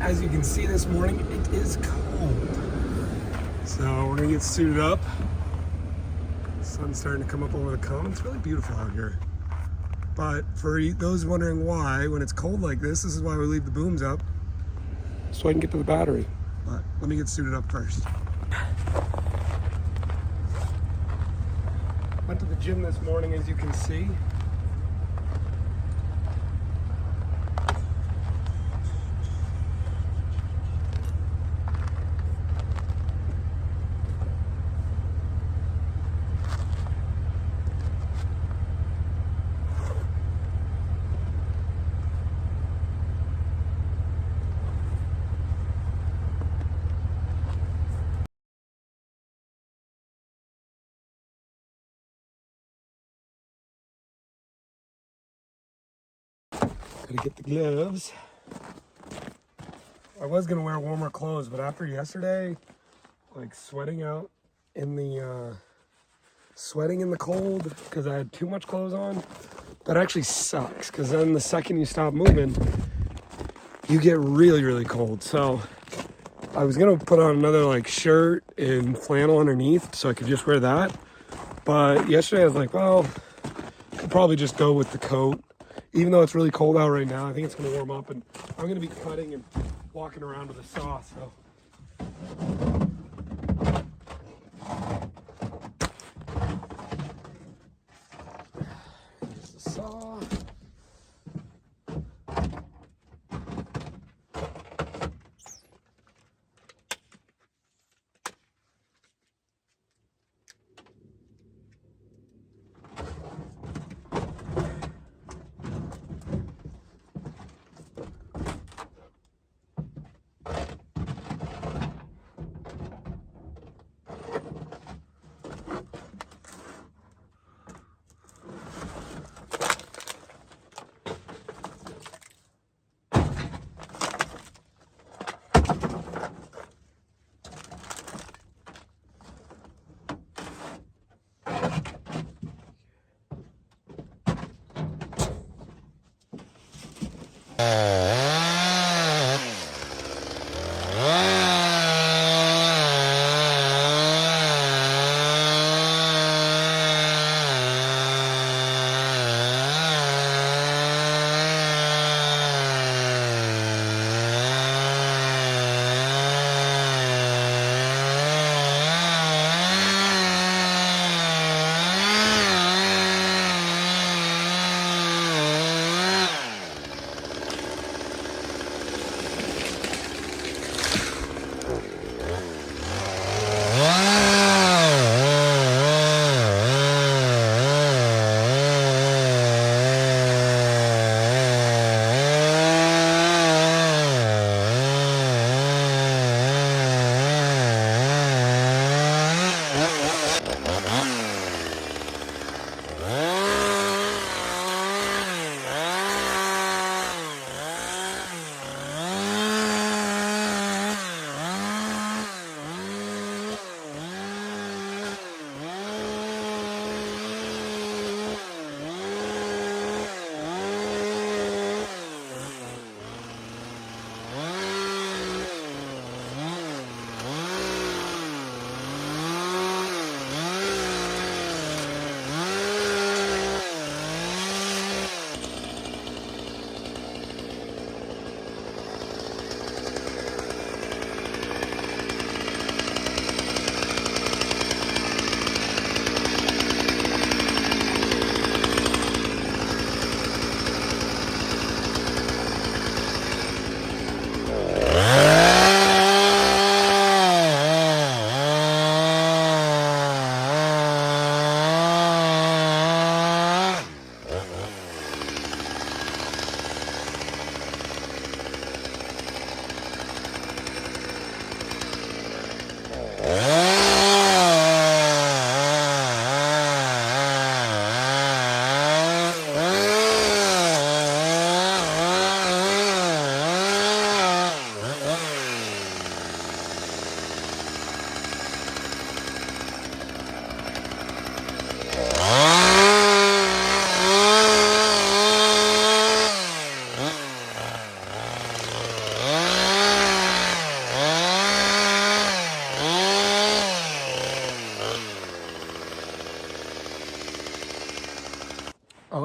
As you can see this morning, it is cold. So we're gonna get suited up. Sun's starting to come up over the common. It's really beautiful out here. But for those wondering why, when it's cold like this is why we leave the booms up, so I can get to the battery. But let me get suited up first. Went to the gym this morning, as you can see. Gotta get the gloves. I was gonna wear warmer clothes, but after yesterday, like sweating out in the sweating in the cold because I had too much clothes on, that actually sucks. Because then the second you stop moving, you get really, really cold. So I was gonna put on another like shirt and flannel underneath so I could just wear that. But yesterday I was like, well, I could probably just go with the coat. Even though it's really cold out right now, I think it's gonna warm up, and I'm gonna be cutting and walking around with a saw, so. Here's the saw.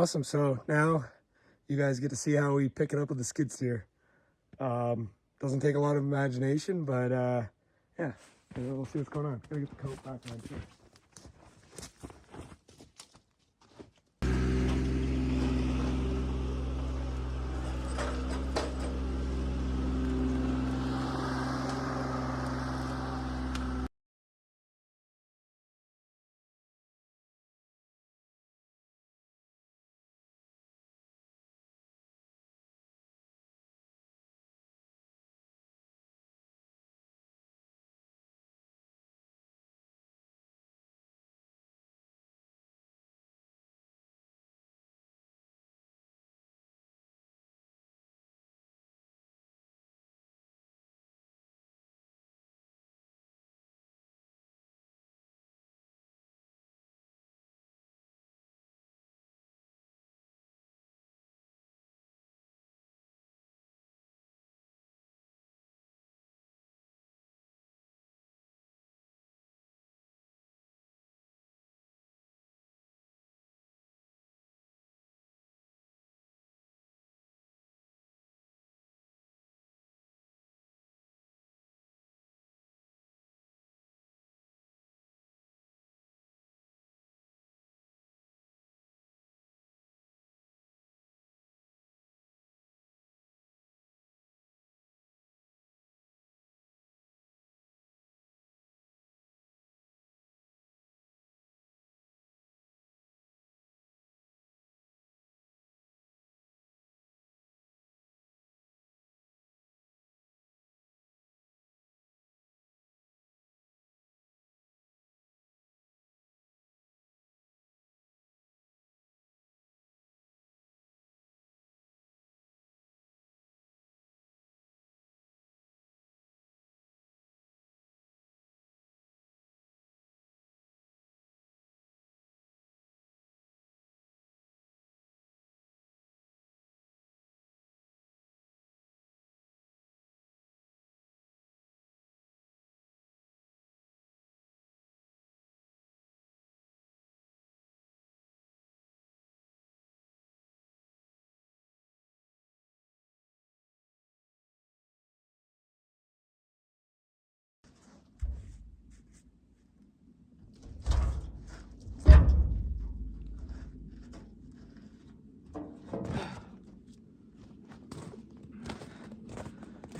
awesome. So now you guys get to see how we pick it up with the skid steer. Doesn't take a lot of imagination, but yeah, we'll see what's going on. Gotta get the coat back on too.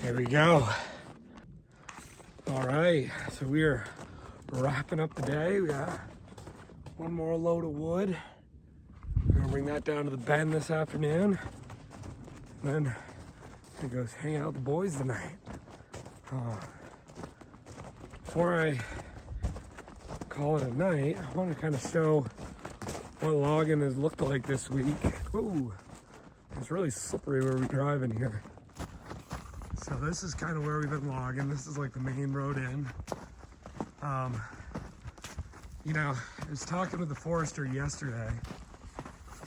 There we go. All right, so we're wrapping up the day. We got one more load of wood. We're gonna bring that down to the bend this afternoon. And then I go hang out with the boys tonight. Before I call it a night, I want to kind of show what logging has looked like this week. Ooh, it's really slippery where we drive in here. So this is kind of where we've been logging. This is like the main road in. You know, I was talking with the forester yesterday,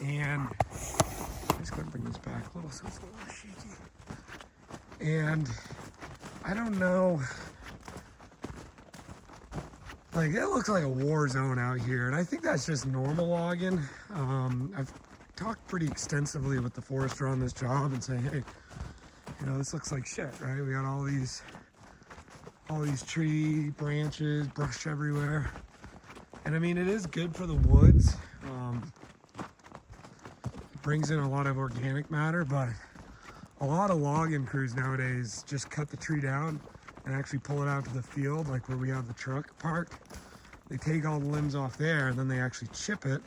and I just gotta bring this back a little so it's a little shaky. And I don't know, like it looks like a war zone out here, and I think that's just normal logging. I've talked pretty extensively with the forester on this job and saying, hey, you know, this looks like shit, right? We got all these tree branches, brush everywhere. And I mean, it is good for the woods. It brings in a lot of organic matter, but a lot of logging crews nowadays just cut the tree down and actually pull it out to the field, like where we have the truck parked. They take all the limbs off there and then they actually chip it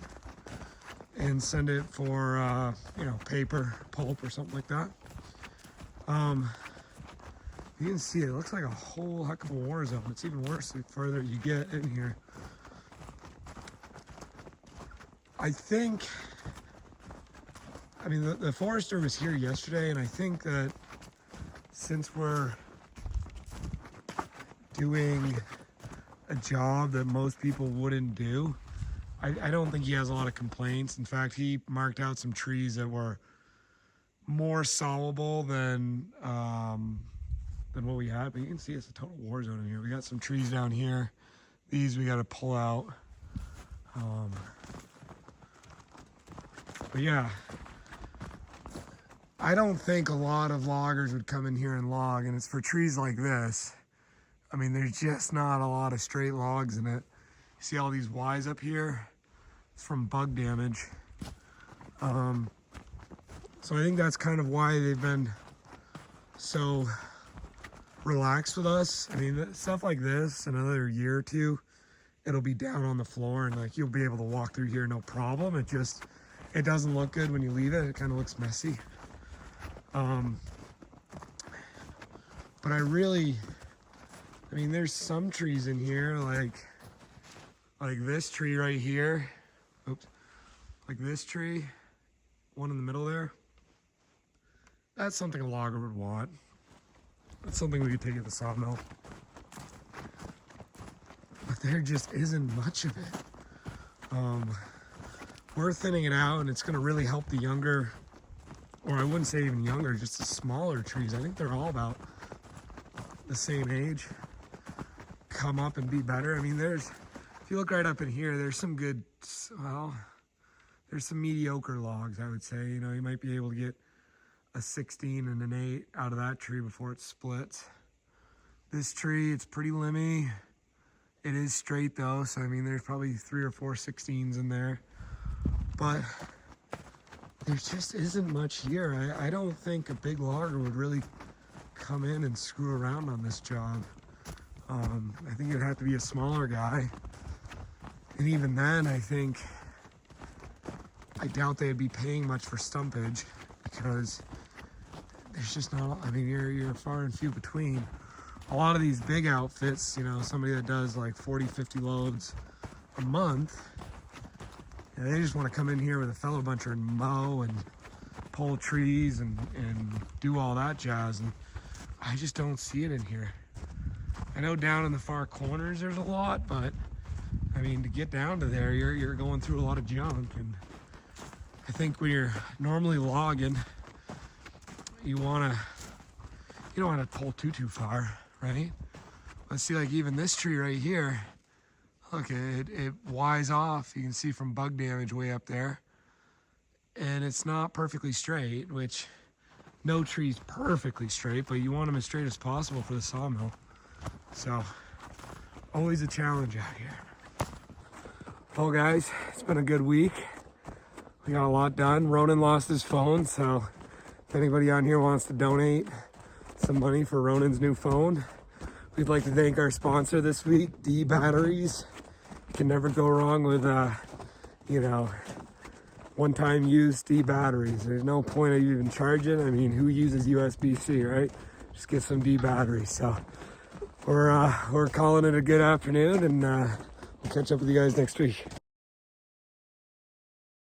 and send it for, you know, paper, pulp, or something like that. You can see it looks like a whole heck of a war zone. It's even worse the further you get in here. I mean, the forester was here yesterday, and I think that since we're doing a job that most people wouldn't do, I don't think he has a lot of complaints. In fact, he marked out some trees that were more sawable than what we had. But you can see it's a total war zone in here. We got some trees down here. These we got to pull out. But yeah, I don't think a lot of loggers would come in here and log, and it's for trees like this. I mean, there's just not a lot of straight logs in it. See all these Ys up here? It's from bug damage. So I think that's kind of why they've been so relaxed with us. I mean, stuff like this, another year or two, it'll be down on the floor and like you'll be able to walk through here no problem. It doesn't look good when you leave it. It kind of looks messy. But I mean, there's some trees in here like this tree right here. Oops. Like this tree, one in the middle there. That's something a logger would want. That's something we could take at the sawmill. But there just isn't much of it. We're thinning it out, and it's going to really help the younger, or I wouldn't say even younger, just the smaller trees. I think they're all about the same age. Come up and be better. I mean, if you look right up in here, there's some good, well, there's some mediocre logs, I would say. You know, you might be able to get a 16 and an 8 out of that tree before it splits. This tree, it's pretty limby. It is straight though, so I mean, there's probably 3 or 4 16s in there. But there just isn't much here. I don't think a big logger would really come in and screw around on this job. I think it'd have to be a smaller guy. And even then, I doubt they'd be paying much for stumpage because there's just not, I mean, you're far and few between. A lot of these big outfits, you know, somebody that does like 40, 50 loads a month, and they just want to come in here with a fellow buncher and mow and pull trees and do all that jazz. And I just don't see it in here. I know down in the far corners there's a lot, but I mean, to get down to there, you're going through a lot of junk. And I think when you're normally logging, you don't want to pull too far, right? Let's see, like even this tree right here, look, it Ys off. You can see from bug damage way up there. And it's not perfectly straight, which no tree's perfectly straight, but you want them as straight as possible for the sawmill. So, always a challenge out here. Well guys, it's been a good week. We got a lot done. Ronan lost his phone, so if anybody on here wants to donate some money for Ronan's new phone, we'd like to thank our sponsor this week, D Batteries. You can never go wrong with, you know, one-time use D batteries. There's no point of even charging. I mean, who uses USB-C, right? Just get some D batteries. So we're calling it a good afternoon, and we'll catch up with you guys next week.